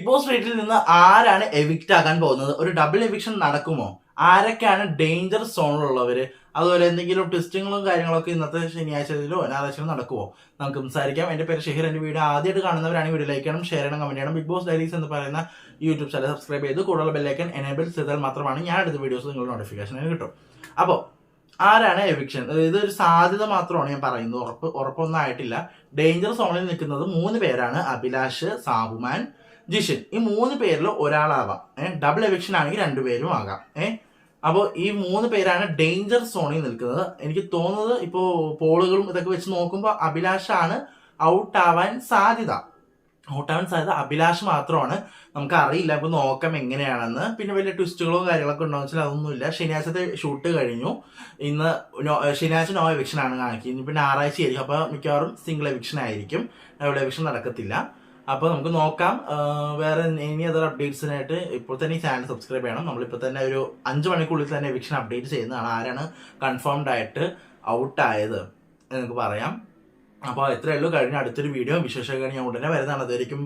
Boss വീട്ടിൽ നിന്ന് ആരാണ് എവിക്റ്റ് ആകാൻ പോകുന്നത്? ഒരു ഡബിൾ എവിക്ഷൻ നടക്കുമോ? ആരൊക്കെയാണ് ഡേഞ്ചർ സോണിലുള്ളവര്? അതുപോലെ എന്തെങ്കിലും ട്വിസ്റ്റുകളും കാര്യങ്ങളൊക്കെ ഇന്നത്തെ ശനിയാഴ്ചയിലോ ഞായറാഴ്ചയിലോ നടക്കുമോ? നമുക്ക് സംസാരിക്കാം. എന്റെ പേര് ഷെഹിർ. എന്റെ വീഡിയോ ആദ്യമായിട്ട് കാണുന്നവരാണെങ്കിൽ വീഡിയോ ലൈക്ക് ചെയ്യണം, ഷെയർ ചെയ്യണം, കമന്റ് ചെയ്യണം. ബിഗ് ബോസ് ഡയറീസ് എന്ന് പറയുന്ന യൂട്യൂബ് ചാനൽ സബ്സ്ക്രൈബ് ചെയ്ത് കൂടുതൽ ബെല്ലൈക്കൻ എനേബിൾ ചെയ്താൽ മാത്രമാണ് ഞാൻ എടുത്ത വീഡിയോസ് നിങ്ങളുടെ നോട്ടിഫിക്കേഷൻ കിട്ടും. അപ്പോൾ ആരാണ് എവിക്ഷൻ? ഇതൊരു സാധ്യത മാത്രമാണ് ഞാൻ പറയുന്നത്, ഉറപ്പൊന്നും ആയിട്ടില്ല. ഡേഞ്ചർ സോണിൽ നിൽക്കുന്നത് 3 പേരാണ്: അഭിലാഷ്, സാബുമാൻ, ജിഷിൻ. ഈ 3 പേരിൽ ഒരാളാവാം. ഡബിൾ എവിക്ഷൻ ആണെങ്കിൽ 2 പേരും ആകാം. അപ്പോൾ ഈ 3 പേരാണ് ഡേഞ്ചർ സോണിൽ നിൽക്കുന്നത്. എനിക്ക് തോന്നുന്നത് ഇപ്പോൾ പോളുകളും ഇതൊക്കെ വെച്ച് നോക്കുമ്പോൾ അഭിലാഷാണ് ഔട്ടാവാൻ സാധ്യത. അഭിലാഷ് മാത്രമാണ്. നമുക്ക് അറിയില്ല, ഇപ്പൊ നോക്കാം എങ്ങനെയാണെന്ന്. പിന്നെ വലിയ ട്വിസ്റ്റുകളോ കാര്യങ്ങളൊക്കെ ഉണ്ടോ വെച്ചാൽ അതൊന്നുമില്ല. ശനിയാഴ്ചത്തെ ഷൂട്ട് കഴിഞ്ഞു. ഇന്ന് ശനിയാഴ്ച നോ എവിക്ഷൻ ആണ് കാണിക്കുന്നത്. പിന്നെ ഞായറാഴ്ച ആയിരിക്കും. അപ്പൊ മിക്കവാറും സിംഗിൾ എവിക്ഷൻ ആയിരിക്കും, ഡബിൾ എവിക്ഷൻ നടക്കത്തില്ല. അപ്പൊ നമുക്ക് നോക്കാം. വേറെ ഇനി അതർ അപ്ഡേറ്റ്സിനായിട്ട് ഇപ്പോൾ തന്നെ ഈ ചാനൽ സബ്സ്ക്രൈബ് ചെയ്യണം. നമ്മളിപ്പോൾ തന്നെ ഒരു 5 മണിക്കുള്ളിൽ തന്നെ എവിക്ഷൻ അപ്ഡേറ്റ് ചെയ്യുന്നതാണ്. ആരാണ് കൺഫേംഡ് ആയിട്ട് ഔട്ടായത് എന്ന് നമുക്ക് പറയാം. അപ്പോൾ ഇത്രയേ ഉള്ളൂ. കഴിഞ്ഞ അടുത്തൊരു വീഡിയോ വിശേഷങ്ങൾ ഞാൻ ഉടനെ വരുന്നതാണ്. അതായിരിക്കും.